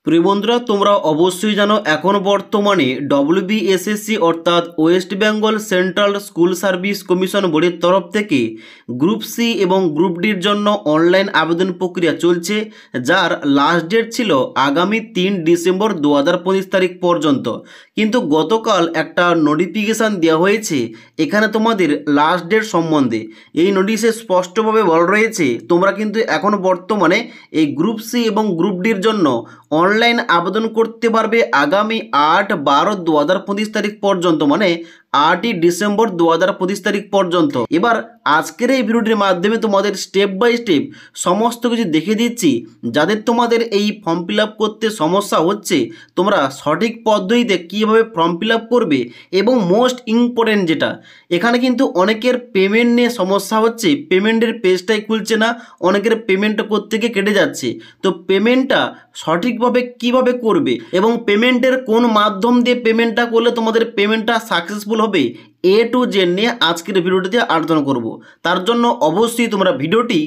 প্রিয় বন্ধুরা, তোমরা অবশ্যই জানো এখন বর্তমানে ডব্লিউবিএসএসসি অর্থাৎ West Bengal central school service commission বোর্ডের তরফ থেকে গ্রুপ সি এবং গ্রুপ ডির জন্য অনলাইন আবেদন প্রক্রিয়া চলছে, যার লাস্ট ডেট ছিল আগামী 3 ডিসেম্বর 2025 তারিখ পর্যন্ত। কিন্তু গতকাল একটা নোটিফিকেশান দেওয়া হয়েছে এখানে তোমাদের লাস্ট ডেট সম্বন্ধে। এই নোটিশে স্পষ্টভাবে বলা রয়েছে তোমরা কিন্তু এখন বর্তমানে এই গ্রুপ সি এবং গ্রুপ ডির জন্য অনলাইন আবেদন করতে পারবে আগামী 8/12/2025 তারিখ পর্যন্ত, মানে 8ই ডিসেম্বর 2025 তারিখ পর্যন্ত। এবার আজকের এই ভিডিওটির মাধ্যমে তোমাদের স্টেপ বাই স্টেপ সমস্ত কিছু দেখে দিচ্ছি, যাদের তোমাদের এই ফর্ম ফিল আপ করতে সমস্যা হচ্ছে তোমরা সঠিক পদ্ধতিতে কীভাবে ফর্ম ফিল আপ করবে। এবং মোস্ট ইম্পর্টেন্ট যেটা, এখানে কিন্তু অনেকের পেমেন্ট নিয়ে সমস্যা হচ্ছে, পেমেন্টের পেজটাই খুলছে না, অনেকের পেমেন্টটা করতে গিয়ে কেটে যাচ্ছে। তো পেমেন্টটা সঠিকভাবে কিভাবে করবে এবং পেমেন্টের কোন মাধ্যম দিয়ে পেমেন্টটা করলে তোমাদের পেমেন্টটা সাকসেসফুল হবে, এ টু জেড নিয়ে আজকের ভিডিওটিতে আলোচনা করব। তার জন্য অবশ্যই তোমরা ভিডিওটি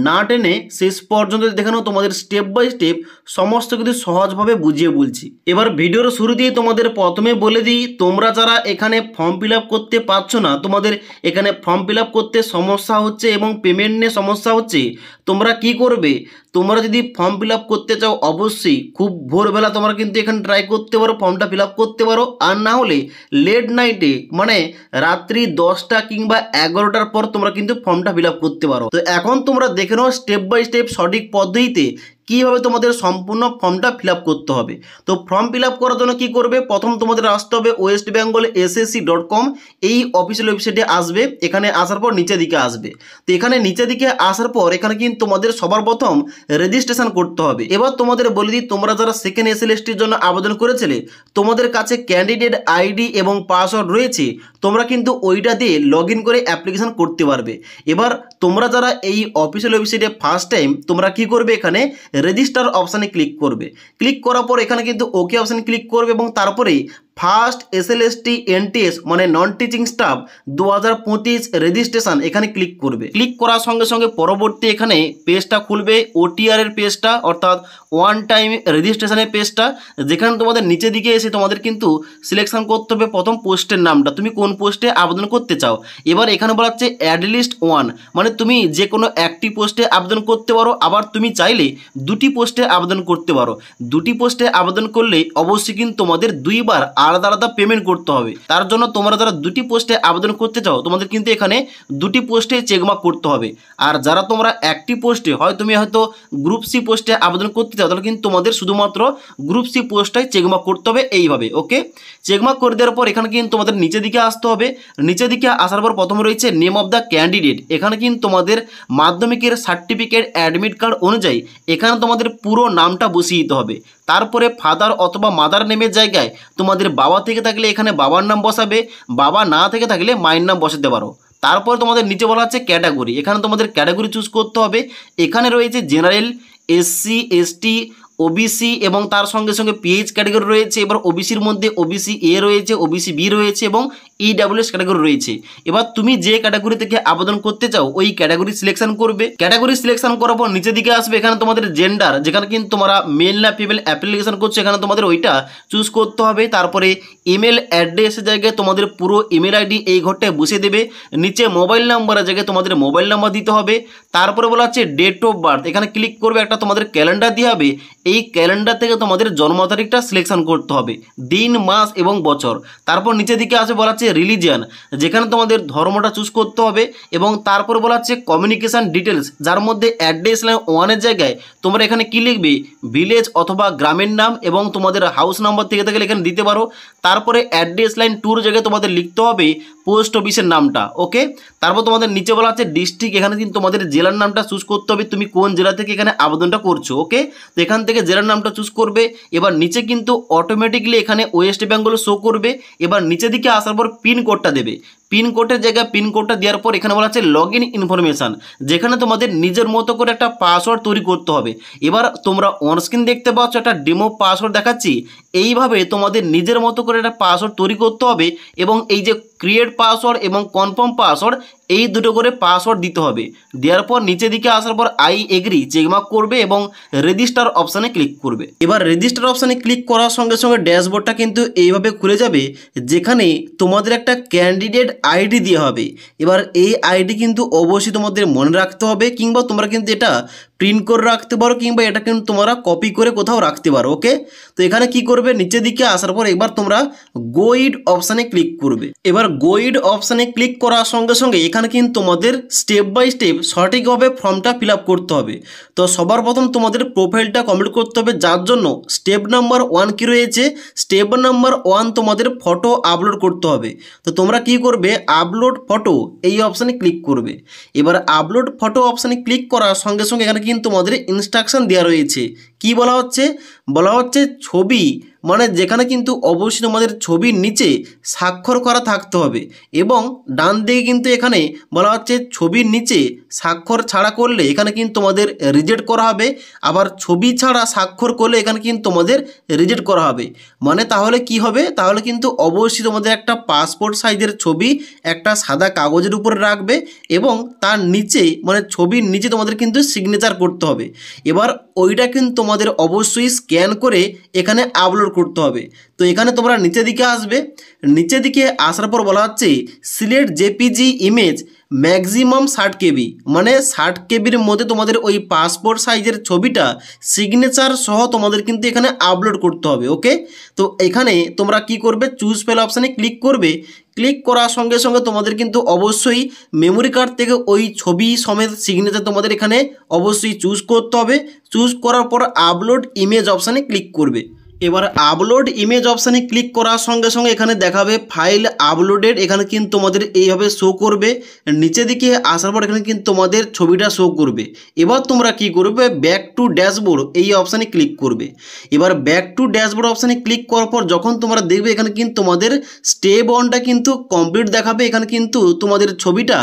না টেনে শেষ পর্যন্ত দেখানো, তোমাদের স্টেপ বাই স্টেপ সমস্ত কিছু সহজভাবে বুঝিয়ে বলছি। এবার ভিডিওর শুরুতেই তোমাদের প্রথমে বলে দিই, তোমরা যারা এখানে ফর্ম ফিল আপ করতে পারছো না, তোমাদের এখানে ফর্ম ফিল আপ করতে সমস্যা হচ্ছে এবং পেমেন্ট নিয়ে সমস্যা হচ্ছে, তোমরা কি করবে? তোমরা যদি ফর্ম ফিল আপ করতে চাও অবশ্যই খুব ভোরবেলা তোমরা কিন্তু এখানে ট্রাই করতে পারো, ফর্মটা ফিল আপ করতে পারো। আর না হলে লেট নাইটে, মানে রাত্রি 10টা কিংবা 11টার পর তোমরা কিন্তু ফর্মটা ফিল আপ করতে পারো। তো এখন তোমরা দেখে নাও স্টেপ বাই স্টেপ সঠিক পদ্ধতিতে কীভাবে তোমাদের সম্পূর্ণ ফর্মটা ফিল আপ করতে হবে। তো ফর্ম ফিল আপ করার জন্য কী করবে, প্রথম তোমাদের আসতে হবে westbengalssc.com, এই অফিসিয়াল ওয়েবসাইটে আসবে। এখানে আসার পর নিচের দিকে আসবে। তো এখানে নিচের দিকে আসার পর এখানে কিন্তু তোমাদের সবার প্রথম রেজিস্ট্রেশন করতে হবে। এবার তোমাদের বলে দিই, তোমরা যারা সেকেন্ড এসএলএসটির জন্য আবেদন করেছিলে তোমাদের কাছে ক্যান্ডিডেট আইডি এবং পাসওয়ার্ড রয়েছে, তোমরা কিন্তু ওইটা দিয়ে লগ ইন করে অ্যাপ্লিকেশন করতে পারবে। এবার তোমরা যারা এই অফিসিয়াল ওয়েবসাইটে ফার্স্ট টাইম, তোমরা কি করবে, এখানে রেজিস্টার অপশানে ক্লিক করবে। ক্লিক করার পর এখানে কিন্তু ওকে অপশানে ক্লিক করবে এবং তারপরে ফার্স্ট এসএলএসটি এনটিএস মানে নন টিচিং স্টাফ 2025 রেজিস্ট্রেশন এখানে ক্লিক করবে। ক্লিক করার সঙ্গে সঙ্গে পরবর্তী এখানে পেজটা খুলবে, ওটিআর এর পেজটা, অর্থাৎ ওয়ান টাইম রেজিস্ট্রেশনের পেজটা, যেখানে তোমাদের নিচের দিকে এসে তোমাদের কিন্তু সিলেকশন করতে হবে প্রথম পোস্টের নামটা, তুমি কোন পোস্টে আবেদন করতে চাও। এবার এখানে বলা হচ্ছে অ্যাড লিস্ট 1, মানে তুমি যে কোনো একটি পোস্টে আবেদন করতে পারো, আবার তুমি চাইলে দুটি পোস্টে আবেদন করতে পারো। দুটি পোস্টে আবেদন করলে অবশ্যই কিন্তু তোমাদের দুইবার আলাদা আলাদা পেমেন্ট করতে হবে। তার জন্য তোমরা যারা দুটি পোস্টে আবেদন করতে চাও তোমাদের কিন্তু এখানে দুটি পোস্টে চেকমার্ক করতে হবে। আর যারা তোমরা একটি পোস্টে, তুমি হয়তো গ্রুপ সি পোস্টে আবেদন করতে চাও, তাহলে কিন্তু তোমাদের শুধুমাত্র গ্রুপ সি পোস্টটাই চেকমার্ক করতে হবে এইভাবে। ওকে, চেকমার্ক করে দেওয়ার পর এখানে কিন্তু তোমাদের নিচের দিকে আসতে হবে। নিচের দিকে আসার পর প্রথমে রয়েছে নেম অফ দ্য ক্যান্ডিডেট। এখানে কিন্তু তোমাদের মাধ্যমিকের সার্টিফিকেট অ্যাডমিট কার্ড অনুযায়ী এখানে তোমাদের পুরো নামটা বসিয়ে দিতে হবে। তারপরে ফাদার অথবা মাদার নেমের জায়গায় তোমাদের বাবা থেকে থাকলে এখানে বাবার নাম বসাবে, বাবা না থেকে থাকলে মায়ের নাম বসাতে পারো। তারপর তোমাদের নিচে বলা হচ্ছে ক্যাটাগরি, এখানে তোমাদের ক্যাটাগরি চুজ করতে হবে। এখানে রয়েছে জেনারেল, এসসি, এসটি, ওবিসি এবং তার সঙ্গে সঙ্গে পিএইচ ক্যাটাগরি রয়েছে। এবার ওবিসির মধ্যে ওবিসি এ রয়েছে, ওবিসি বি রয়েছে এবং ইডাব্লিউএস ক্যাটাগরি রয়েছে। এবার তুমি যে ক্যাটাগরি থেকে আবেদন করতে চাও ওই ক্যাটাগরি সিলেকশন করবে। ক্যাটাগরি সিলেকশন করার পর নিচের দিকে আসবে, এখানে তোমাদের জেন্ডার, যেখানে কিন্তু তোমরা মেল না ফিমেল অ্যাপ্লিকেশন করছো এখানে তোমাদের ওইটা চুজ করতে হবে। তারপরে ইমেল অ্যাড্রেসের জায়গায় তোমাদের পুরো ইমেল আইডি এই ঘরটায় বসিয়ে দেবে। নিচে মোবাইল নাম্বারের জায়গায় তোমাদের মোবাইল নাম্বার দিতে হবে। তারপরে বলা হচ্ছে ডেট অফ বার্থ, এখানে ক্লিক করবে, একটা তোমাদের ক্যালেন্ডার দিয়ে হবে। এই ক্যালেন্ডার থেকে তোমাদের জন্ম তারিখটা সিলেকশন করতে হবে, দিন, মাস এবং বছর। তারপর নিচের দিকে আসে বলা হচ্ছে রিলিজিয়ান, যেখানে তোমাদের ধর্মটা চুজ করতে হবে। এবং তারপর বলা হচ্ছে কমিউনিকেশান ডিটেলস, যার মধ্যে অ্যাড্রেস লাইন 1-এর জায়গায় তোমরা এখানে কি লিখবে, ভিলেজ অথবা গ্রামের নাম এবং তোমাদের হাউস নাম্বার থেকে থাকলে এখানে দিতে পারো। তারপরে অ্যাড্রেস লাইন 2-এর জায়গায় তোমাদের লিখতে হবে পোস্ট অফিসের নামটা। ওকে, তারপর তোমাদের নিচে বলা হচ্ছে ডিস্ট্রিক্ট, এখানে কিন্তু তোমাদের জেলার নামটা চুজ করতে হবে, তুমি কোন জেলা থেকে এখানে আবেদনটা করছো। ওকে, তো এখান থেকে জেলার নামটা চুজ করবে। এবার নিচে কিন্তু অটোমেটিকলি এখানে ওয়েস্ট বেঙ্গল শো করবে। এবার নিচের দিকে আসার পর পিন কোডটা দেবে। পিনকোডের জায়গায় পিনকোডটা দেওয়ার পর এখানে বলা আছে লগ ইন ইনফরমেশান, যেখানে তোমাদের নিজের মতো করে একটা পাসওয়ার্ড তৈরি করতে হবে। এবার তোমরা অনস্ক্রিন দেখতে পাচ্ছ একটা ডেমো পাসওয়ার্ড দেখাচ্ছি, এইভাবে তোমাদের নিজের মতো করে একটা পাসওয়ার্ড তৈরি করতে হবে এবং এই যে ক্রিয়েট পাসওয়ার্ড এবং কনফার্ম পাসওয়ার্ড এই দুটো করে পাসওয়ার্ড দিতে হবে। দেওয়ার পর নিচের দিকে আসার পর আই এগ্রি চেকমার্ক করবে এবং রেজিস্টার অপশানে ক্লিক করবে। এবার রেজিস্টার অপশানে ক্লিক করার সঙ্গে সঙ্গে ড্যাশবোর্ডটা কিন্তু এইভাবে খুলে যাবে, যেখানে তোমাদের একটা ক্যান্ডিডেট আইডি দেওয়া হবে। এবার এই আইডি কিন্তু অবশ্যই তোমাদের মনে রাখতে হবে, কিংবা তোমরা কিন্তু এটা প্রিন্ট করে রাখতে পারো, কিংবা এটা কিন্তু তোমরা কপি করে কোথাও রাখতে পারো। ওকে, তো এখানে কি করবে, নিচের দিকে আসার পর এবার তোমরা গোইড অপশানে ক্লিক করবে। এবার গোইড অপশানে ক্লিক করার সঙ্গে সঙ্গে এখানে কিন্তু তোমাদের স্টেপ বাই স্টেপ সঠিকভাবে ফর্মটা ফিল আপ করতে হবে। তো সবার প্রথম তোমাদের প্রোফাইলটা কমপ্লিট করতে হবে, যার জন্য স্টেপ নাম্বার 1 কি রয়েছে, স্টেপ নাম্বার 1 তোমাদের ফটো আপলোড করতে হবে। তো তোমরা কি করবে, আপলোড ফটো এই অপশানে ক্লিক করবে। এবার আপলোড ফটো অপশানে ক্লিক করার সঙ্গে সঙ্গে এখানে কিন্তু তোমাদের ইনস্ট্রাকশন দেওয়া রয়েছে। কি বলা হচ্ছে ছবি, মানে যেখানে কিন্তু অবশ্যই তোমাদের ছবির নিচে স্বাক্ষর করা থাকতে হবে, এবং ডান দিকে কিন্তু এখানে বলা হচ্ছে ছবির নিচে স্বাক্ষর ছাড়া করলে এখানে কিন্তু তোমাদের রিজেক্ট করা হবে, আবার ছবি ছাড়া স্বাক্ষর করলে এখানে কিন্তু তোমাদের রিজেক্ট করা হবে। মানে তাহলে কি হবে, তাহলে কিন্তু অবশ্যই তোমাদের একটা পাসপোর্ট সাইজের ছবি একটা সাদা কাগজের উপরে রাখবে এবং তার নিচে মানে ছবির নিচে তোমাদের কিন্তু সিগনেচার করতে হবে। এবার ওইটা কিন্তু তোমাদের অবশ্যই স্ক্যান করে এখানে আপলোড করতে হবে। তো এখানে তোমরা নিচের দিকে আসবে, নিচের দিকে আসার পর বলা হচ্ছে select JPG image maximum 60 KB, মানে 60 KBর মধ্যে তোমাদের ওই পাসপোর্ট সাইজের ছবিটা সিগনেচার সহ তোমাদের কিন্তু এখানে আপলোড করতে হবে। ওকে, তো এখানে তোমরা কি করবে, চুজ ফাইল অপশানে ক্লিক করবে। ক্লিক করার সঙ্গে সঙ্গে তোমাদের কিন্তু অবশ্যই মেমোরি কার্ড থেকে ওই ছবি সমেত সিগনেচার তোমাদের এখানে অবশ্যই চুজ করতে হবে। চুজ করার পর আপলোড ইমেজ অপশানে ক্লিক করবে। এবার আপলোড ইমেজ অপশানে ক্লিক করার সঙ্গে সঙ্গে এখানে দেখাবে ফাইল আপলোডেড, এখানে কিন্তু তোমাদের এইভাবে শো করবে। নিচের দিকে আসার পর এখানে কিন্তু তোমাদের ছবিটা শো করবে। এবার তোমরা কি করবে, ব্যাক টু ড্যাশবোর্ড এই অপশানে ক্লিক করবে। এবার ব্যাক টু ড্যাশবোর্ড অপশানে ক্লিক করার পর যখন তোমরা দেখবে এখানে কিন্তু তোমাদের স্টেপ 1টা কিন্তু কমপ্লিট দেখাবে, এখানে কিন্তু তোমাদের ছবিটা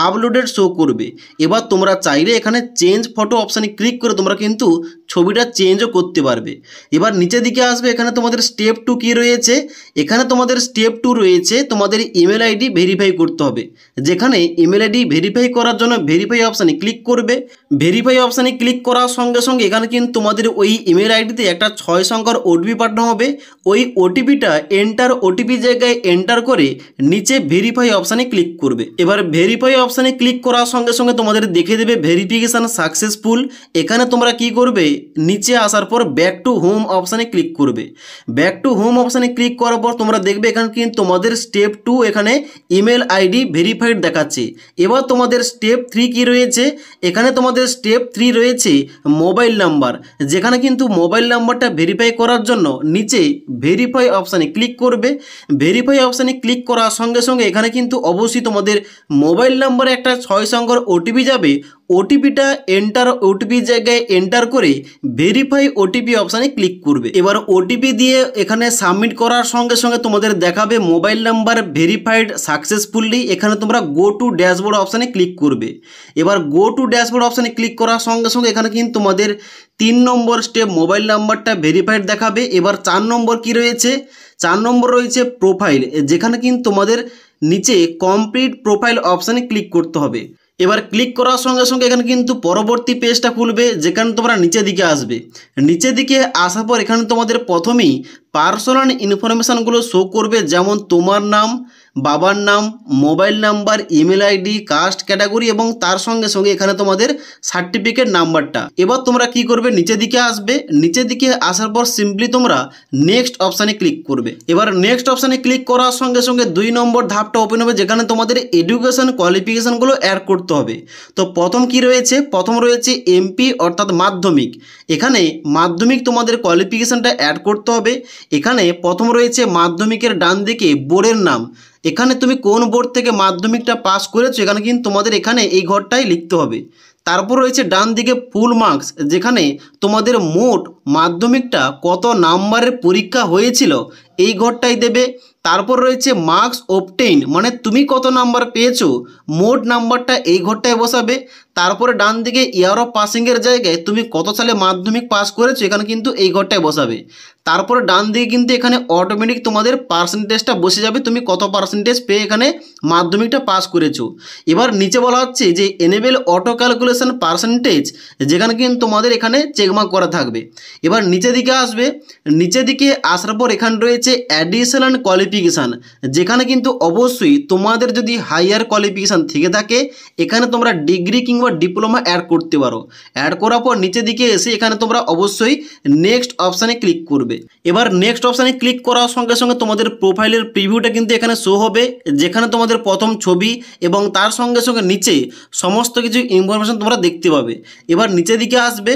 আপলোডেড শো করবে। এবার তোমরা চাইলে এখানে চেঞ্জ ফটো অপশানে ক্লিক করে তোমরা কিন্তু ছবিটা চেঞ্জও করতে পারবে। এবার নিচের দিকে আসবে, এখানে তোমাদের স্টেপ 2 কি রয়েছে, এখানে তোমাদের স্টেপ 2 রয়েছে তোমাদের ইমেল আইডি ভেরিফাই করতে হবে, যেখানে ইমেল আইডি ভেরিফাই করার জন্য ভেরিফাই অপশানে ক্লিক করবে। ভেরিফাই অপশানে ক্লিক করার সঙ্গে সঙ্গে এখানে কিন্তু তোমাদের ওই ইমেল আইডিতে একটা 6 সংখ্যার ওটিপি পাঠানো হবে। ওই ওটিপিটা এন্টার ওটিপি জায়গায় এন্টার করে নিচে ভেরিফাই অপশানে ক্লিক করবে। এবার ভেরিফাই অপশানে ক্লিক করার সঙ্গে সঙ্গে তোমাদের দেখে দেবে ভেরিফিকেশান সাকসেসফুল। এখানে তোমরা কি করবে, নিচে আসার পর ব্যাক টু হোম অপশানে ক্লিক করবে। ব্যাক টু হোম অপশানে ক্লিক করার পর তোমরা দেখবে এখানে কিন্তু তোমাদের স্টেপ 2 এখানে ইমেল আইডি ভেরিফাইড দেখাচ্ছে। এবার তোমাদের স্টেপ 3 কি রয়েছে, এখানে তোমাদের স্টেপ 3 রয়েছে মোবাইল নাম্বার, যেখানে কিন্তু মোবাইল নাম্বারটা ভেরিফাই করার জন্য নিচে ভেরিফাই অপশানে ক্লিক করবে। ভেরিফাই অপশানে ক্লিক করার সঙ্গে সঙ্গে এখানে কিন্তু অবশ্যই তোমাদের মোবাইল নাম্বারে একটা 6 সংখ্যার ওটিপি যাবে। ওটিপিটা এন্টার ওটিপি জায়গায় এন্টার করে ভেরিফাই ওটিপি অপশানে ক্লিক করবে। এবার ওটিপি দিয়ে এখানে সাবমিট করার সঙ্গে সঙ্গে তোমাদের দেখাবে মোবাইল নাম্বার ভেরিফাইড সাকসেসফুলি। এখানে তোমরা গো টু ড্যাশবোর্ড অপশানে ক্লিক করবে। এবার গো টু ড্যাশবোর্ড অপশানে ক্লিক করার সঙ্গে সঙ্গে এখানে কিন্তু তোমাদের 3 নম্বর স্টেপ মোবাইল নাম্বারটা ভেরিফাইড দেখাবে। এবার 4 নম্বর কি রয়েছে, 4 নম্বর রয়েছে প্রোফাইল, যেখানে কিন্তু তোমাদের নিচে কমপ্লিট প্রোফাইল অপশানে ক্লিক করতে হবে। এবার ক্লিক করার সঙ্গে সঙ্গে এখানে কিন্তু পরবর্তী পেজটা খুলবে, যেখানে তোমরা নিচের দিকে আসবে। নিচের দিকে আসার পর এখানে তোমাদের প্রথমেই পার্সোনাল ইনফরমেশানগুলো শো করবে, যেমন তোমার নাম, বাবার নাম, mobile number, email ID, caste category এবং তার সঙ্গে সঙ্গে এখানে তোমাদের সার্টিফিকেট নাম্বারটা। এবার তোমরা কি করবে, নিচের দিকে আসবে। নিচের দিকে আসার পর সিম্পলি তোমরা নেক্সট অপশানে ক্লিক করবে। এবার নেক্সট অপশানে ক্লিক করার সঙ্গে সঙ্গে 2 নম্বর ধাপটা ওপেন হবে, যেখানে তোমাদের এডুকেশন কোয়ালিফিকেশানগুলো অ্যাড করতে হবে। তো প্রথম কি রয়েছে, প্রথম রয়েছে এমপি অর্থাৎ মাধ্যমিক। এখানে মাধ্যমিক তোমাদের কোয়ালিফিকেশানটা অ্যাড করতে হবে। এখানে প্রথম রয়েছে মাধ্যমিকের ডান দিকে বোর্ডের নাম, এখানে তুমি কোন বোর্ড থেকে মাধ্যমিকটা পাস করেছো এখানে কিন্তু তোমাদের এখানে এই ঘরটাই লিখতে হবে। তারপর রয়েছে ডান দিকে ফুল মার্কস, যেখানে তোমাদের মোট মাধ্যমিকটা কত নাম্বারের পরীক্ষা হয়েছিল এই ঘরটাই দেবে। তারপর রয়েছে মার্কস অবটেইন, মানে তুমি কত নাম্বার পেয়েছো, মোট নাম্বারটা এই ঘরটায় বসাবে। তারপরে ডান দিকে ইয়ার অফ পাসিংয়ের জায়গায় তুমি কত সালে মাধ্যমিক পাস করেছো এখানে কিন্তু এই ঘরটায় বসাবে। তারপরে ডান দিকে কিন্তু এখানে অটোমেটিক তোমাদের পার্সেন্টেজটা বসে যাবে, তুমি কত পার্সেন্টেজ পেয়ে এখানে মাধ্যমিকটা পাস করেছো। এবার নিচে বলা হচ্ছে যে এনেবেল অটো ক্যালকুলেশন পার্সেন্টেজ, যেখানে কিন্তু তোমাদের এখানে চেকমার্ক করা থাকবে। এবার নিচের দিকে আসবে, নিচের দিকে আসার পর এখানে রয়েছে অ্যাডিশনাল কোয়ালিফিকেশান, যেখানে কিন্তু অবশ্যই তোমাদের যদি হাইয়ার কোয়ালিফিকেশান থেকে থাকে এখানে তোমরা ডিগ্রি কিংবা ডিপ্লোমা অ্যাড করতে পারো। অ্যাড করার পর নিচের দিকে এসে এখানে তোমরা অবশ্যই নেক্সট অপশানে ক্লিক করবে। এবার নেক্সট অপশানে ক্লিক করার সঙ্গে সঙ্গে তোমাদের প্রোফাইলের প্রিভিউটা কিন্তু এখানে শো হবে, যেখানে তোমাদের প্রথম ছবি এবং তার সঙ্গে সঙ্গে নিচে সমস্ত কিছু ইনফরমেশন তোমরা দেখতে পাবে। এবার নিচের দিকে আসবে,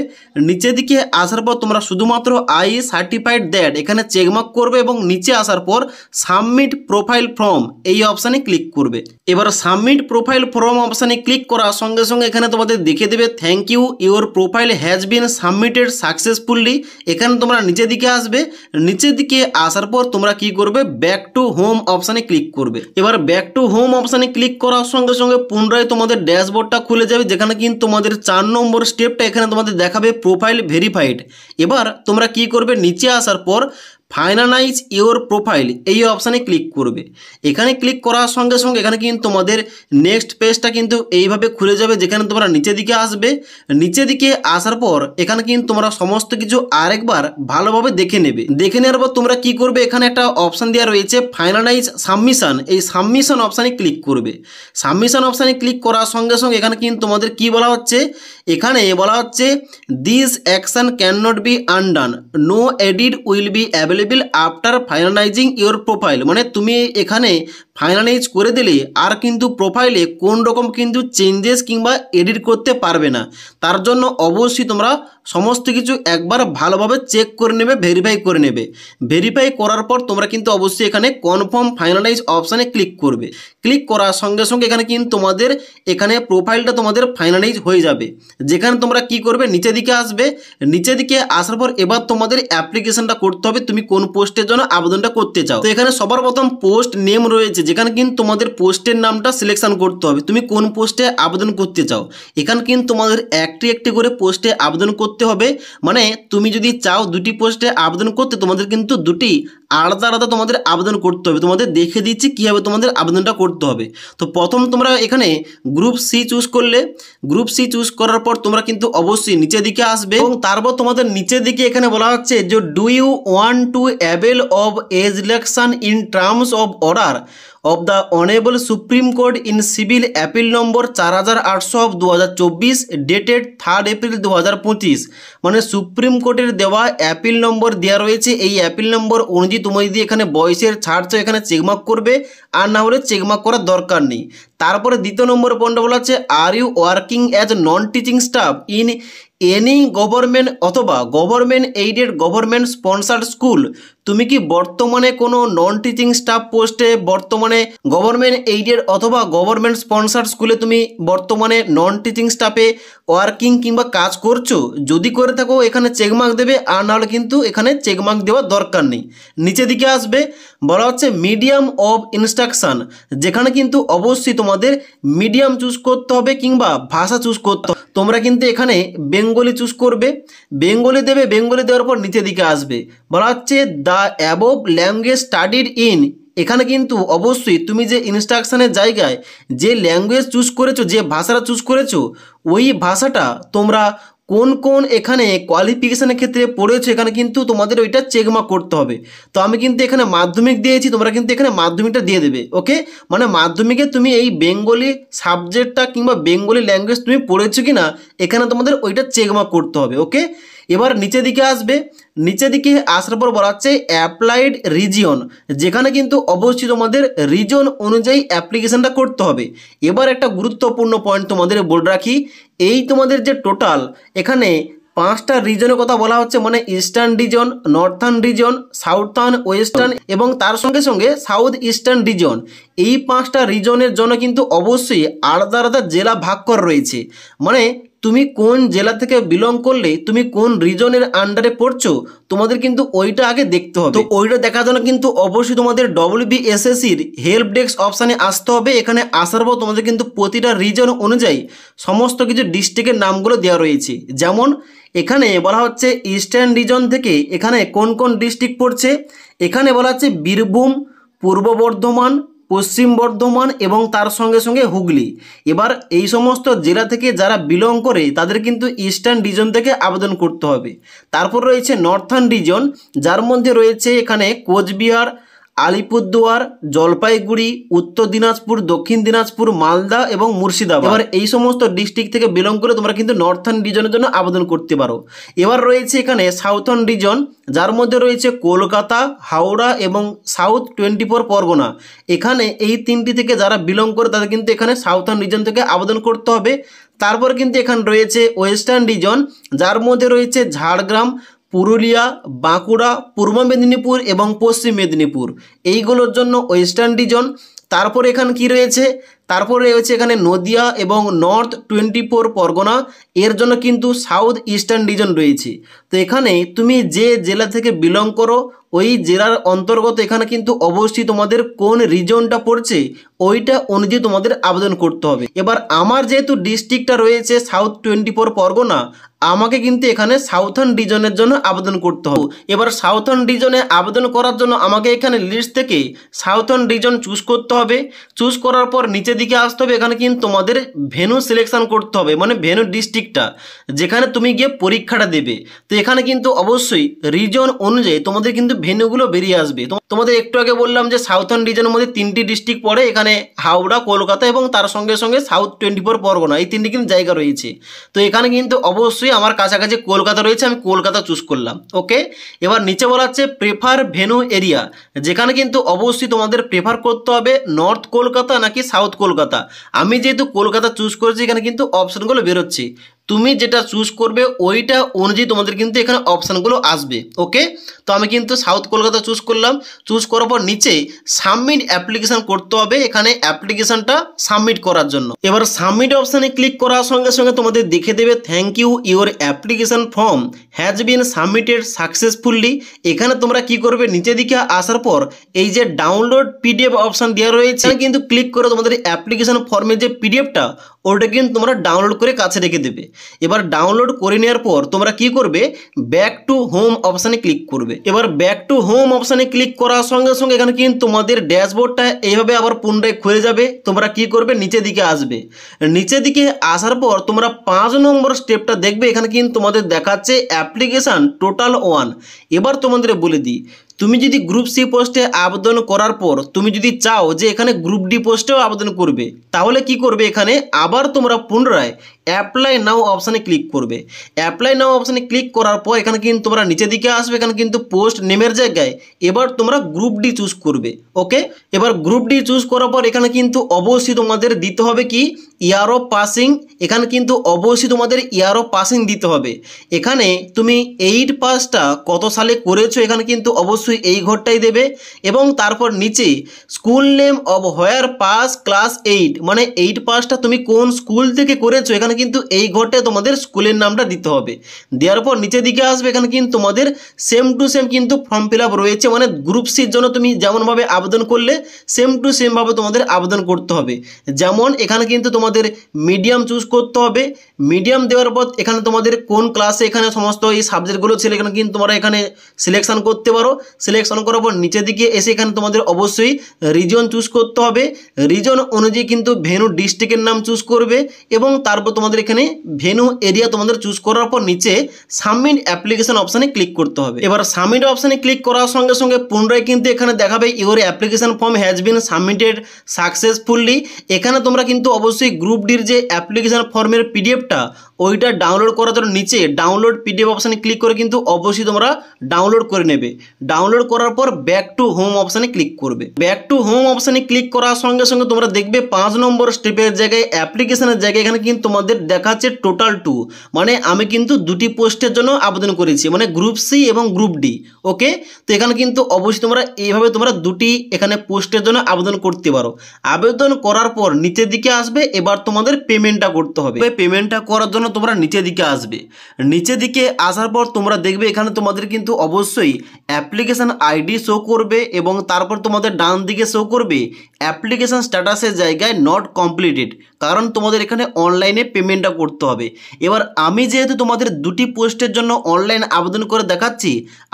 নিচের দিকে আসার পর তোমরা শুধুমাত্র আই সার্টিফাইড দ্যাট এখানে চেকমার্ক করবে এবং নিচে আসার পর সাবমিট প্রোফাইল ফর্ম এই অপশানে ক্লিক করবে। এবার সাবমিট প্রোফাইল ফর্ম অপশানে ক্লিক করার সঙ্গে সঙ্গে এখানে তোমাদের দেখে দেবে thank you, your profile has been submitted successfully. এখানে তোমরা নিচের দিকে আসবে, নিচের দিকে আসার পর তোমরা কি করবে, ব্যাক টু হোম অপশানে ক্লিক করবে। এবার ব্যাক টু হোম অপশানে ক্লিক করার সঙ্গে সঙ্গে পুনরায় তোমাদের ড্যাশবোর্ডটা খুলে যাবে, যেখানে কিন্তু তোমাদের 4 নম্বর স্টেপটা এখানে তোমাদের দেখাবে প্রোফাইল ভেরিফাইড। এবার তোমরা কি করবে, নিচে আসার পর ফাইনালাইজ ইওর প্রোফাইল এই অপশানে ক্লিক করবে। এখানে ক্লিক করার সঙ্গে সঙ্গে এখানে কিন্তু তোমাদের নেক্সট পেজটা কিন্তু এইভাবে খুলে যাবে, যেখানে তোমরা নিচের দিকে আসবে। নিচের দিকে আসার পর এখানে কিন্তু তোমরা সমস্ত কিছু আরেকবার ভালোভাবে দেখে নেবে। দেখে নেওয়ার পর তোমরা কি করবে, এখানে একটা অপশান দেওয়া রয়েছে ফাইনালাইজ সাবমিশন, এই সাবমিশন অপশানে ক্লিক করবে। সাবমিশন অপশানে ক্লিক করার সঙ্গে সঙ্গে এখানে কিন্তু তোমাদের কি বলা হচ্ছে, এখানে বলা হচ্ছে this action can not be undone, no edit will be available after finalizing your profile, মানে তুমি এখানে ফাইনালাইজ করে দিলে আর কিন্তু প্রোফাইলে কোন রকম কিন্তু চেঞ্জেস কিংবা এডিট করতে পারবে না। তার জন্য অবশ্যই তোমরা সমস্ত কিছু একবার ভালোভাবে চেক করে নেবে, ভেরিফাই করে নেবে। ভেরিফাই করার পর তোমরা কিন্তু অবশ্যই এখানে কনফার্ম ফাইনালাইজ অপশানে ক্লিক করবে। ক্লিক করার সঙ্গে সঙ্গে এখানে কিন্তু তোমাদের এখানে প্রোফাইলটা তোমাদের ফাইনালাইজ হয়ে যাবে, যেখানে তোমরা কি করবে, নিচের দিকে আসবে। নিচের দিকে আসার পর এবার তোমাদের অ্যাপ্লিকেশনটা করতে হবে, তুমি কোন পোস্টের জন্য আবেদনটা করতে চাও। তো এখানে সবার প্রথম পোস্ট নেম রয়েছে, যেখানে কিন্তু তোমাদের পোস্টের নামটা সিলেকশন করতে হবে, তুমি কোন পোস্টে আবেদন করতে চাও। এখানে কিন্তু তোমাদের একটি একটি করে পোস্টে আবেদন করতে হবে, মানে তুমি যদি চাও দুটি পোস্টে আবেদন করতে তোমাদের কিন্তু দুটি আলাদা আলাদা তোমাদের আবেদন করতে হবে। তোমাদের দেখে দিচ্ছি কীভাবে তোমাদের আবেদনটা করতে হবে। তো প্রথম তোমরা এখানে গ্রুপ সি চুজ করলে, গ্রুপ সি চুজ করার পর তোমরা কিন্তু অবশ্যই নিচের দিকে আসবে এবং তারপর তোমাদের নিচের দিকে এখানে বলা হচ্ছে যে do you want to avail of age election in terms of order of the Honorable Supreme Court in Civil Appeal number 4800/2024 dated 3 April 2025, মানে সুপ্রিম কোর্টের দেওয়া অ্যাপিল নম্বর দেওয়া রয়েছে। এই অ্যাপিল নম্বর অনুযায়ী তুমি যদি এখানে বয়সের ছাড় চাও এখানে চেকমার্ক করবে, আর না হলে চেকমার্ক করার দরকার নেই। তারপরে দ্বিতীয় নম্বর পয়েন্টটা বলা হচ্ছে are you working as non teaching staff in any government অথবা government aided government sponsored school, তুমি কি বর্তমানে কোনো নন টিচিং স্টাফ পোস্টে বর্তমানে গভর্নমেন্ট এইডেড অথবা গভর্নমেন্ট স্পন্সার্ড স্কুলে তুমি বর্তমানে নন টিচিং স্টাফে ওয়ার্কিং কিংবা কাজ করছো? যদি করে থাকো এখানে চেকমার্ক দেবে, আর নাহলে কিন্তু এখানে চেকমার্ক দেওয়ার দরকার নেই। নিচের দিকে আসবে, বলা হচ্ছে মিডিয়াম অফ ইনস্ট্রাকশান, যেখানে কিন্তু অবশ্যই তোমাদের মিডিয়াম চুজ করতে হবে কিংবা ভাষা চুজ করতে হবে। তোমরা কিন্তু এখানে বেঙ্গলি চুজ করবে, বেঙ্গলি দেবে। বেঙ্গলি দেওয়ার পর নিচের দিকে আসবে, বলা হচ্ছে the above language studied in, এখানে কিন্তু অবশ্যই তুমি যে ইনস্ট্রাকশানের জায়গায় যে ল্যাঙ্গুয়েজ চুজ করেছো, যে ভাষাটা চুজ করেছো, ওই ভাষাটা তোমরা কোন কোন এখানে কোয়ালিফিকেশানের ক্ষেত্রে পড়েছো এখানে কিন্তু তোমাদের ওইটা চেকমার্ক করতে হবে। তো আমি কিন্তু এখানে মাধ্যমিক দিয়েছি, তোমরা কিন্তু এখানে মাধ্যমিকটা দিয়ে দেবে। ওকে, মানে মাধ্যমিকে তুমি এই বেঙ্গলি সাবজেক্টটা কিংবা বেঙ্গলি ল্যাঙ্গুয়েজ তুমি পড়েছো কি না এখানে তোমাদের ওইটা চেকমার্ক করতে হবে। ওকে, এবার নিচের দিকে আসবে, নিচের দিকে আসার পর বলা হচ্ছে অ্যাপ্লাইড রিজিয়ন, যেখানে কিন্তু অবশ্যই তোমাদের রিজন অনুযায়ী অ্যাপ্লিকেশানটা করতে হবে। এবার একটা গুরুত্বপূর্ণ পয়েন্ট তোমাদের বলে রাখি, এই তোমাদের যে টোটাল এখানে 5টা রিজনের কথা বলা হচ্ছে, মানে eastern reason, northern reason, southern, western এবং তার সঙ্গে সঙ্গে সাউথ ইস্টার্ন রিজন। এই 5টা রিজনের জন্য কিন্তু অবশ্যই আলাদা আলাদা জেলা ভাগ করা রয়েছে, মানে তুমি কোন জেলা থেকে বিলং করলে তুমি কোন রিজনের আন্ডারে পড়ছো তোমাদের কিন্তু ওইটা আগে দেখতে হবে। তো ওইটা দেখার জন্য কিন্তু অবশ্যই তোমাদের WBSSCর হেল্প ডেস্ক অপশানে আসতে হবে। এখানে আসার পর তোমাদের কিন্তু প্রতিটা রিজন অনুযায়ী সমস্ত কিছু ডিস্ট্রিক্টের নামগুলো দেওয়া রয়েছে। যেমন এখানে বলা হচ্ছে ইস্টার্ন রিজন থেকে এখানে কোন কোন ডিস্ট্রিক্ট পড়ছে, এখানে বলা হচ্ছে বীরভূম, পূর্ব বর্ধমান, পশ্চিম বর্ধমান এবং তার সঙ্গে সঙ্গে হুগলি। এবার এই সমস্ত জেলা থেকে যারা বিলং করে তাদের কিন্তু ইস্টার্ন রিজন থেকে আবেদন করতে হবে। তারপর রয়েছে নর্থার্ন রিজন, যার মধ্যে রয়েছে এখানে কোচবিহার, আলিপুরদুয়ার, জলপাইগুড়ি, উত্তর দিনাজপুর, দক্ষিণ দিনাজপুর, মালদা এবং মুর্শিদাবাদ। এবার এই সমস্ত ডিস্ট্রিক্ট থেকে বিলং করে তোমরা কিন্তু নর্থার্ন রিজনের জন্য আবেদন করতে পারো। এবার রয়েছে এখানে সাউথার্ন রিজন, যার মধ্যে রয়েছে কলকাতা, হাওড়া এবং সাউথ 24 পরগনা। এখানে এই তিনটি থেকে যারা বিলং করে তাদের কিন্তু এখানে সাউথার্ন রিজন থেকে আবেদন করতে হবে। তারপর কিন্তু এখানে রয়েছে ওয়েস্টার্ন রিজন, যার মধ্যে রয়েছে ঝাড়গ্রাম, পুরুলিয়া, বাঁকুড়া, পূর্ব মেদিনীপুর এবং পশ্চিম মেদিনীপুর, এইগুলোর জন্য ওয়েস্টার্ন রিজন। তারপর এখানে কি রয়েছে, তারপরে রয়েছে এখানে নদিয়া এবং নর্থ 24 পরগনা, এর জন্য কিন্তু সাউথ ইস্টার্ন রিজন রয়েছে। তো এখানে তুমি যে জেলা থেকে বিলং করো ওই জেলার অন্তর্গত এখানে কিন্তু অবশ্যই তোমাদের কোন রিজনটা পড়ছে ওইটা অনুযায়ী তোমাদের আবেদন করতে হবে। এবার আমার যেহেতু ডিস্ট্রিক্টটা রয়েছে সাউথ 24 পরগনা, আমাকে কিন্তু এখানে সাউথার্ন রিজনের জন্য আবেদন করতে হবে। এবার সাউথার্ন রিজনে আবেদন করার জন্য আমাকে এখানে লিস্ট থেকে সাউথার্ন রিজন চুজ করতে হবে। চুজ করার পর নিচের দিকে আসতে হবে। এখানে কিন্তু তোমাদের ভেন্যু সিলেকশন করতে হবে, মানে ভেন্যু ডিস্ট্রিক্টটা যেখানে তুমি গিয়ে পরীক্ষাটা দেবে। তো এখানে কিন্তু অবশ্যই রিজন অনুযায়ী তোমাদের কিন্তু ভেন্যুগুলো বেরিয়ে আসবে। তোমাদের একটু আগে বললাম যে সাউথার্ন রিজনের মধ্যে তিনটি ডিস্ট্রিক্ট পড়ে, এখানে হাওড়া, কলকাতা এবং তার সঙ্গে সঙ্গে সাউথ 24 পরগনা, এই তিনটি কিন্তু জায়গা রয়েছে। তো এখানে কিন্তু অবশ্যই আমার কাছাকাছি কলকাতা রয়েছে, আমি কলকাতা চুজ করলাম। ওকে, এবার নিচে বলা হচ্ছে প্রেফার ভেন্যু এরিয়া, যেখানে কিন্তু অবশ্যই তোমাদের প্রেফার করতে হবে নর্থ কলকাতা নাকি সাউথ কলকাতা। আমি যেহেতু কলকাতা চুজ করেছি এখানে কিন্তু অপশানগুলো বেরোচ্ছে, তুমি যেটা চুজ করবে ওইটা অনুযায়ী তোমাদের কিন্তু এখানে অপশানগুলো আসবে। ওকে, তো আমি কিন্তু সাউথ কলকাতা চুজ করলাম। চুজ করার পর নিচে সাবমিট অ্যাপ্লিকেশান করতে হবে, এখানে অ্যাপ্লিকেশানটা সাবমিট করার জন্য। এবার সাবমিট অপশানে ক্লিক করার সঙ্গে সঙ্গে তোমাদের দেখে দেবে thank you, your application form has been submitted successfully. এখানে তোমরা কি করবে, নিচের দিকে আসার পর এই যে ডাউনলোড PDF অপশান দেওয়া রয়েছে কিন্তু ক্লিক করে তোমাদের অ্যাপ্লিকেশান ফর্মের যে PDFটা ওটা কিন্তু তোমরা ডাউনলোড করে কাছে রেখে দেবে। এবার ডাউনলোড করে নেওয়ার পর তোমরা কি করবে, ব্যাক টু হোম অপশানে ক্লিক করবে। এবার ব্যাক টু হোম অপশানে ক্লিক করার সঙ্গে সঙ্গে এখানে কিন্তু তোমাদের ড্যাশবোর্ডটা এইভাবে আবার পুনরায় খুলে যাবে। তোমরা কি করবে, নিচের দিকে আসবে। নিচের দিকে আসার পর তোমরা 5 নম্বর স্টেপটা দেখবে, এখানে কিন্তু তোমাদের দেখাচ্ছে অ্যাপ্লিকেশান টোটাল 1। এবার তোমাদের বলে দিই, তুমি যদি গ্রুপ সি পোস্টে আবেদন করার পর তুমি যদি চাও যে এখানে গ্রুপ ডি পোস্টেও আবেদন করবে, তাহলে কি করবে, এখানে আবার তোমরা পুনরায় অ্যাপ্লাই নাও অপশানে ক্লিক করবে। অ্যাপ্লাই নাও অপশানে ক্লিক করার পর এখানে কিন্তু তোমরা নিচের দিকে আসবে, এখানে কিন্তু পোস্ট নেমের জায়গায় এবার তোমরা গ্রুপ ডি চুজ করবে। ওকে, এবার গ্রুপ ডি চুজ করার পর এখানে কিন্তু অবশ্যই তোমাদের দিতে হবে কি, ইয়ার অফ পাসিং। এখানে কিন্তু অবশ্যই তোমাদের ইয়ার অফ পাসিং দিতে হবে। এখানে তুমি 8 পাসটা কত সালে করেছো এখানে কিন্তু অবশ্যই এই ঘরটাই দেবে। এবং তারপর নিচে school name of where pass class 8, মানে 8 পাসটা তুমি কোন স্কুল থেকে করেছো এখানে কিন্তু এই ঘরটায় তোমাদের স্কুলের নামটা দিতে হবে। দেওয়ার পর নিচের দিকে আসবে, এখানে কিন্তু তোমাদের সেম টু সেম কিন্তু ফর্ম ফিল আপ রয়েছে, মানে গ্রুপ সির জন্য তুমি যেমনভাবে আবেদন করলে সেম টু সেমভাবে তোমাদের আবেদন করতে হবে। যেমন এখানে কিন্তু তোমাদের মিডিয়াম চুজ করতে হবে। মিডিয়াম দেওয়ার পর এখানে তোমাদের কোন ক্লাসে এখানে সমস্ত এই সাবজেক্টগুলো ছিল এখানে কিন্তু তোমরা এখানে সিলেকশন করতে পারো। সিলেকশন করার পর নিচের দিকে এসে এখানে তোমাদের অবশ্যই রিজন চুজ করতে হবে। রিজন অনুযায়ী কিন্তু ভেন্যু ডিস্ট্রিক্টের নাম চুজ করবে এবং তারপর তোমাদের এখানে ভেন্যু এরিয়া তোমাদের চুজ করার পর নিচে সাবমিট অ্যাপ্লিকেশন অপশানে ক্লিক করতে হবে। এবার সাবমিট অপশানে ক্লিক করার সঙ্গে সঙ্গে পুনরায় কিন্তু এখানে দেখাবে your application form has been submitted successfully. এখানে তোমরা কিন্তু অবশ্যই গ্রুপ ডির যে অ্যাপ্লিকেশন ফর্মের পিডিএফটা ওইটা ডাউনলোড করার জন্য নিচে ডাউনলোড পিডিএফ অপশানে ক্লিক করে কিন্তু অবশ্যই তোমরা ডাউনলোড করে নেবে। ডাউনলোড করার পর ব্যাক টু হোম অপশানে ক্লিক করবে। ব্যাক টু হোম অপশানে ক্লিক করার সঙ্গে সঙ্গে তোমরা দেখবে 5 নম্বর স্টেপের জায়গায় অ্যাপ্লিকেশনের জায়গায় এখানে কিন্তু তোমাদের দেখাচ্ছে টোটাল 2, মানে আমি কিন্তু দুটি পোস্টের জন্য আবেদন করেছি, মানে গ্রুপ সি এবং গ্রুপ ডি। ওকে, তো এখানে কিন্তু অবশ্যই তোমরা এইভাবে দুটি এখানে পোস্টের জন্য আবেদন করতে পারো। আবেদন করার পর নিচের দিকে আসবে এবার তোমাদের পেমেন্টটা করতে হবে। পেমেন্টটা করার জন্য তোমরা নিচের দিকে আসবে। নিচের দিকে আসার পর তোমরা দেখবে এখানে তোমাদের কিন্তু অবশ্যই অ্যাপ্লিকেশান আইডি শো করবে এবং তারপর তোমাদের ডান দিকে শো করবে অ্যাপ্লিকেশান স্ট্যাটাসের জায়গায় নট কমপ্লিটেড, কারণ তোমাদের এখানে অনলাইনে পেমেন্টটা করতে হবে। এবার আমি যেহেতু তোমাদের দুটি পোস্টের জন্য অনলাইন আবেদন করে দেখাচ্ছি,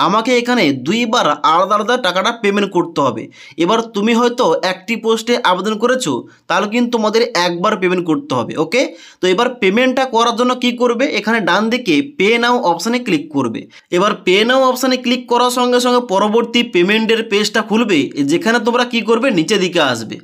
আমাকে এখানে দুইবার আলাদা আলাদা টাকাটা পেমেন্ট করতে হবে। এবার তুমি হয়তো একটি পোস্টে আবেদন করেছো, তাহলে কিন্তু তোমাদের একবার পেমেন্ট করতে হবে। ওকে, তো এবার পেমেন্টটা করার জন্য কি করবে, এখানে ডান দিকে পে নাও অপশানে ক্লিক করবে। এবার পে নাও অপশানে ক্লিক করার সঙ্গে সঙ্গে পরবর্তী পেমেন্টের পেজটা খুলবে, যেখানে তোমরা কি করবে নিচের দিকে আসবে।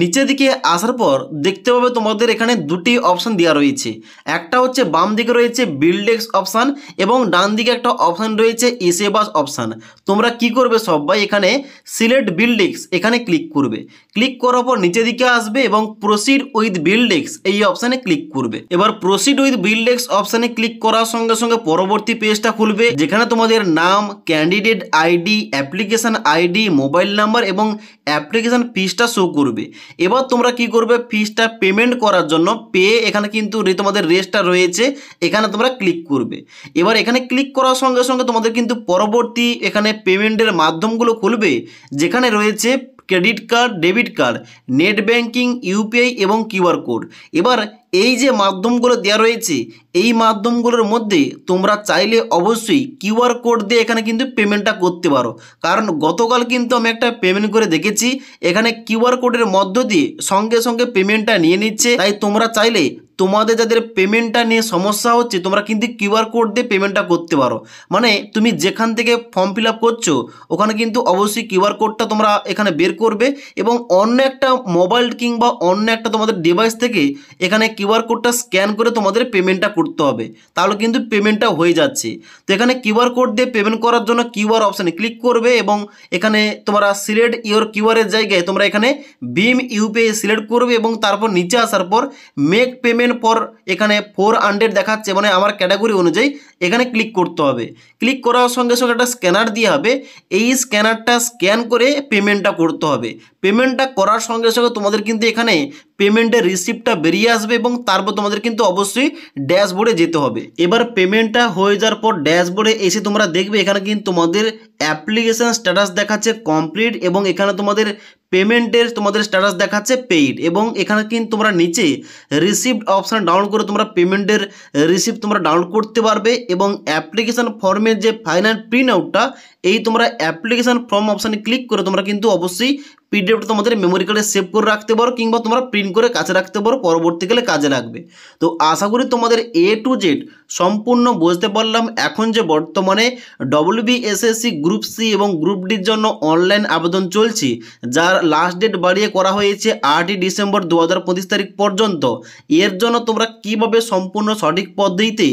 নিচের দিকে আসার পর দেখতে পাবে তোমাদের এখানে দুটি অপশান দেওয়া রয়েছে। একটা হচ্ছে বাম দিকে রয়েছে বিলডেক্স অপশান এবং ডান দিকে একটা অপশান রয়েছে ইসেবাস অপশান। তোমরা কি করবে সবাই এখানে সিলেক্ট বিলডেক্স এখানে ক্লিক করবে। ক্লিক করার পর নিচের দিকে আসবে এবং প্রসিড উইথ বিলডেক্স এই অপশানে ক্লিক করবে। এবার প্রসিড উইথ বিলডেক্স অপশানে ক্লিক করার সঙ্গে সঙ্গে পরবর্তী পেজটা খুলবে, যেখানে তোমাদের নাম, candidate ID, application ID, mobile number এবং অ্যাপ্লিকেশান ফিসটা শো করবে। এবার তোমরা কি করবে, ফিসটা পেমেন্ট করার জন্য পে এখানে কিন্তু তোমাদের রেস্টটা রয়েছে, এখানে তোমরা ক্লিক করবে। এবার এখানে ক্লিক করার সঙ্গে সঙ্গে তোমাদের কিন্তু পরবর্তী এখানে পেমেন্টের মাধ্যমগুলো খুলবে, যেখানে রয়েছে credit card, debit card, net banking, UPI এবং কিউআর কোড। এবার এই যে মাধ্যমগুলো দেওয়া রয়েছে, এই মাধ্যমগুলোর মধ্যে তোমরা চাইলে অবশ্যই কিউআর কোড দিয়ে এখানে কিন্তু পেমেন্টটা করতে পারো, কারণ গতকাল কিন্তু আমি একটা পেমেন্ট করে দেখেছি, এখানে কিউআর কোডের মধ্য দিয়ে সঙ্গে সঙ্গে পেমেন্টটা নিয়ে নিচ্ছে। তাই তোমরা চাইলে তোমাদের যাদের পেমেন্টটা নিয়ে সমস্যা হচ্ছে, তোমরা কিন্তু কিউআর কোড দিয়ে পেমেন্টটা করতে পারো। মানে তুমি যেখান থেকে ফর্ম ফিল আপ করছো ওখানে কিন্তু অবশ্যই কিউআর কোডটা তোমরা এখানে বের করবে এবং অন্য একটা মোবাইল কিংবা অন্য একটা তোমাদের ডিভাইস থেকে এখানে কিউআর কোডটা স্ক্যান করে তোমাদের পেমেন্টটা করতে হবে, তাহলে কিন্তু পেমেন্টটা হয়ে যাচ্ছে। তো এখানে কিউআর কোড দিয়ে পেমেন্ট করার জন্য কিউআর অপশানে ক্লিক করবে এবং এখানে তোমরা সিলেক্ট ইওর কিউআরের জায়গায় তোমরা এখানে ভীম ইউপিআই সিলেক্ট করবে এবং তারপর নিচে আসার পর মেক পেমেন্ট পর এখানে 400 দেখাচ্ছে, মানে আমার ক্যাটাগরি অনুযায়ী এখানে ক্লিক করতে হবে। ক্লিক করার সঙ্গে সঙ্গে একটা স্ক্যানার দিয়ে হবে, এই স্ক্যানারটা স্ক্যান করে পেমেন্টটা করতে হবে। পেমেন্টটা করার সঙ্গে সঙ্গে তোমাদের কিন্তু এখানে পেমেন্টের রিসিপ্টটা বেরিয়ে আসবে এবং তারপর তোমাদের কিন্তু অবশ্যই ড্যাশবোর্ডে যেতে হবে। এবার পেমেন্টটা হয়ে যাওয়ার পর ড্যাশবোর্ডে এসে তোমরা দেখবে এখানে কিন্তু তোমাদের অ্যাপ্লিকেশান স্ট্যাটাস দেখাচ্ছে কমপ্লিট এবং এখানে তোমাদের পেমেন্টের তোমাদের স্ট্যাটাস দেখাচ্ছে পেইড এবং এখানে কিন্তু তোমরা নিচে রিসিপ্ট অপশান ডাউনলোড করে তোমরা পেমেন্টের রিসিপ্ট তোমরা ডাউনলোড করতে পারবে এবং অ্যাপ্লিকেশান ফর্মের যে ফাইনাল প্রিন্ট আউটটা এই তোমরা অ্যাপ্লিকেশান ফর্ম অপশানে ক্লিক করে তোমরা কিন্তু অবশ্যই পিডিএফটা তোমাদের মেমোরি কার্ডে সেভ করে রাখতে পারো কিংবা তোমরা প্রিন্ট করে কাছে রাখতে পারো, পরবর্তীকালে কাজে লাগবে। তো আশা করি তোমাদের A to Z সম্পূর্ণ বুঝতে পারলাম। এখন যে বর্তমানে WBSSC গ্রুপ সি এবং গ্রুপ ডির জন্য অনলাইন আবেদন চলছে, যার লাস্ট ডেট বাড়িয়ে করা হয়েছে 8ই ডিসেম্বর 2025 তারিখ পর্যন্ত, এর জন্য তোমরা কিভাবে সম্পূর্ণ সঠিক পদ্ধতিতে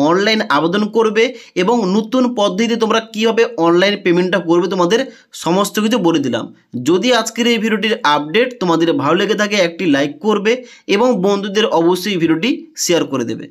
অনলাইন আবেদন করবে এবং নতুন পদ্ধতিতে তোমরা কিভাবে অনলাইন পেমেন্টটা করবে তোমাদের সমস্ত কিছু বলে দিলাম। যদি আজকের এই ভিডিওটির আপডেট তোমাদের ভালো লেগে থাকে একটি লাইক করবে এবং বন্ধুদের অবশ্যই ভিডিওটি শেয়ার করে দেবে।